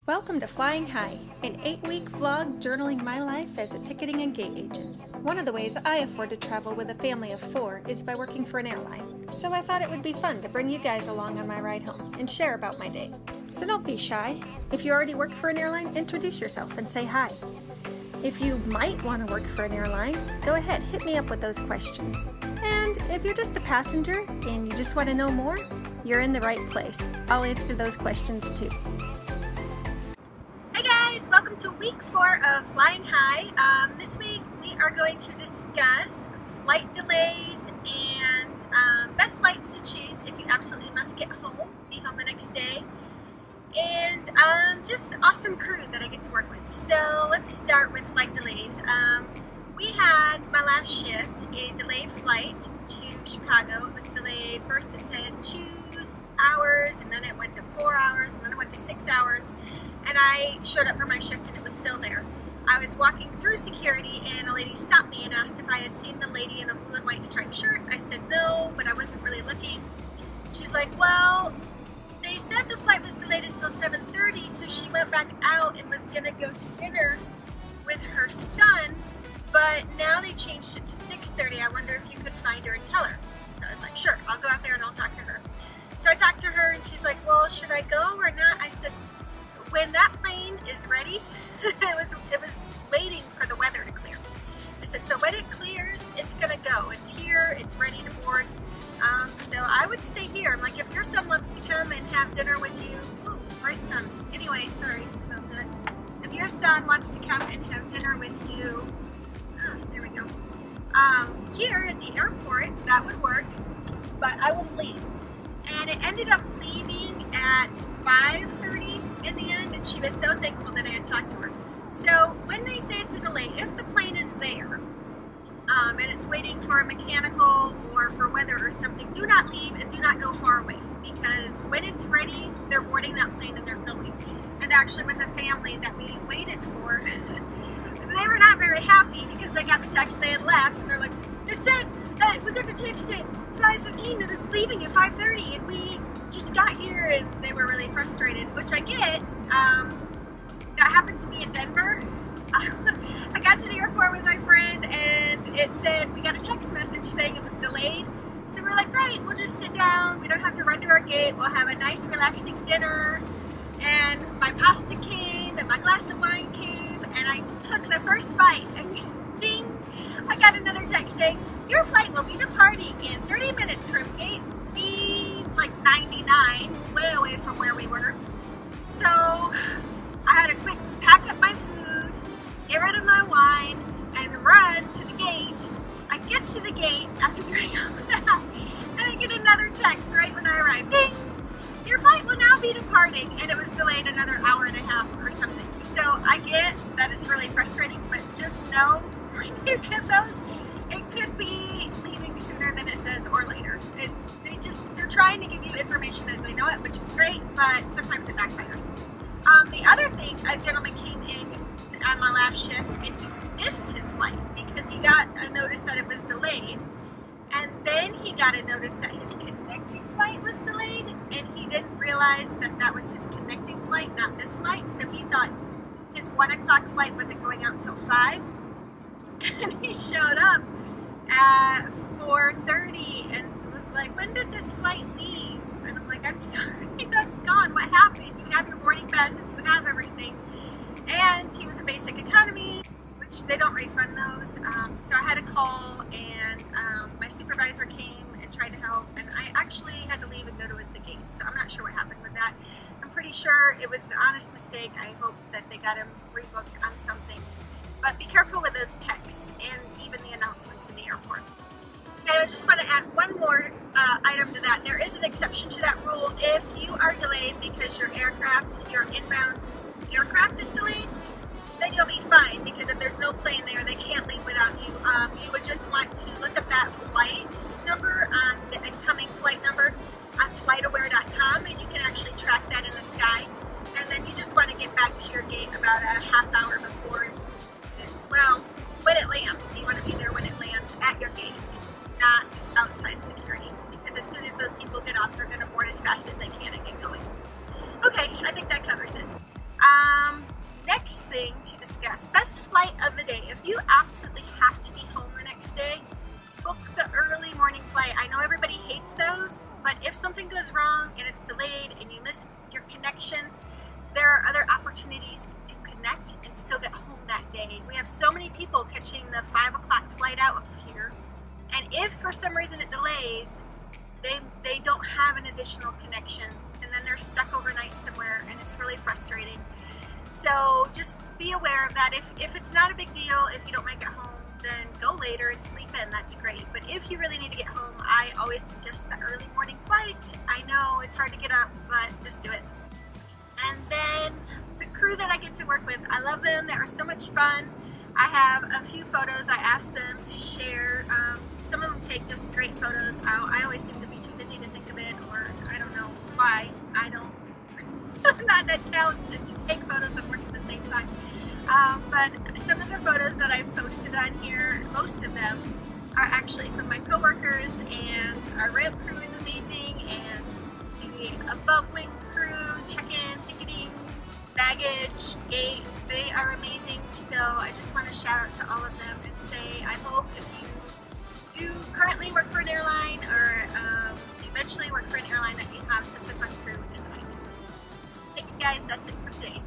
Welcome to Flying High, an 8-week vlog journaling my life as a ticketing and gate agent. One of the ways I afford to travel with a family of 4 is by working for an airline. So I thought it would be fun to bring you guys along on my ride home and share about my day. So don't be shy. If you already work for an airline, introduce yourself and say hi. If you might want to work for an airline, go ahead, hit me up with those questions. And if you're just a passenger and you just want to know more, you're in the right place. I'll answer those questions too. Welcome to week 4 of Flying High. This week we are going to discuss flight delays and best flights to choose if you absolutely must be home the next day, and just awesome crew that I get to work with. So let's start with flight delays. We had my last shift, a delayed flight to Chicago. It was delayed. First it said 2 hours, and then it went to 4 hours, and then it went to 6 hours. And I showed up for my shift and it was still there. I was walking through security and a lady stopped me and asked if I had seen the lady in a blue and white striped shirt. I said no, but I wasn't really looking. She's like, well, they said the flight was delayed until 7:30, so she went back out and was gonna go to dinner with her son, but now they changed it to 6:30. I wonder if you could find her and tell her. So I was like, sure, I'll go out there and I'll talk to her. So I talked to her and she's like, well, should I go or not? I said, when that plane is ready, it was waiting for the weather to clear. I said, so when it clears, it's gonna go. It's here, it's ready to board. So I would stay here. I'm like, if your son wants to come and have dinner with you, oh, right son. Anyway, sorry about that. If your son wants to come and have dinner with you, there we go. Here at the airport, that would work, but I wouldn't leave. And it ended up leaving at 5:30 in the end, and she was so thankful that I had talked to her. So when they say it's a delay, if the plane is there and it's waiting for a mechanical or for weather or something, do not leave and do not go far away, because when it's ready, they're boarding that plane and they're going. And actually was a family that we waited for. They were not very happy because they got the text they had left, and they're like, they said, hey, we got the text at 5:15 and it's leaving at 5:30 and we just got here, and they were really frustrated, which I get. That happened to me in Denver. I got to the airport with my friend and it said, we got a text message saying it was delayed. So we're like, great, we'll just sit down. We don't have to run to our gate. We'll have a nice relaxing dinner. And my pasta came and my glass of wine came, and I took the first bite and ding, I got another text saying, your flight will be departing in 30 minutes from gate B, like 99, way away from where we were. So I had to quick pack up my food, get rid of my wine, and run to the gate. I get to the gate after doing all of that, and I get another text right when I arrive. Ding! Your flight will now be departing, and it was delayed another hour and a half or something. So I get that it's really frustrating, but just know when you get those, it could be leaving sooner than it says or later. They're trying to give you information as they know it, which is great, but sometimes it backfires. The other thing, a gentleman came in on my last shift and he missed his flight because he got a notice that it was delayed, and then he got a notice that his connecting flight was delayed, and he didn't realize that that was his connecting flight, not this flight. So he thought his 1 o'clock flight wasn't going out until 5, and he showed up at 4:30 and was like, when did this flight leave? And I'm like, I'm sorry, that's gone. What happened? You have your boarding passes, you have everything. And he was a basic economy, which they don't refund those. So I had a call, and my supervisor came and tried to help, and I actually had to leave and go to the gate. So I'm not sure what happened with that. I'm pretty sure it was an honest mistake. I hope that they got him rebooked on something. But be careful with those texts and even the announcements in the airport. And I just want to add one more item to that. There is an exception to that rule. If you are delayed because your inbound aircraft is delayed, then you'll be fine, because if there's no plane there, they can't leave without you. You would just want to look up that flight number, the incoming flight number on flightaware.com, and you can actually track that in the sky. And then you just want to get back to your gate about a half hour before, when it lands. You want to be there when it lands at your gate, not outside security, because as soon as those people get off, they're going to board as fast as they can and get going. Okay, I think that covers it. thing to discuss. Best flight of the day. If you absolutely have to be home the next day, book the early morning flight. I know everybody hates those, but if something goes wrong and it's delayed and you miss your connection, there are other opportunities to connect and still get home that day. We have so many people catching the 5 o'clock flight out of here, and if for some reason it delays, they don't have an additional connection, and then they're stuck overnight somewhere, and it's really frustrating. So just be aware of that. If it's not a big deal, if you don't make it home, then go later and sleep in. That's great. But if you really need to get home, I always suggest the early morning flight. I know it's hard to get up, but just do it. And then the crew that I get to work with, I love them. They are so much fun. I have a few photos I asked them to share. Some of them take just great photos. I always seem to be too busy to think of it, or I don't know why. I'm not that talented to take photos and work at the same time. But some of the photos that I've posted on here, most of them are actually from my coworkers, and our ramp crew is amazing, and the above wing crew, check-in, ticketing, baggage, gate, they are amazing. So I just want to shout out to all of them and say I hope if you do currently work for an airline, or eventually work for an airline, that you have such a fun crew as I do. Thanks guys, that's it for today.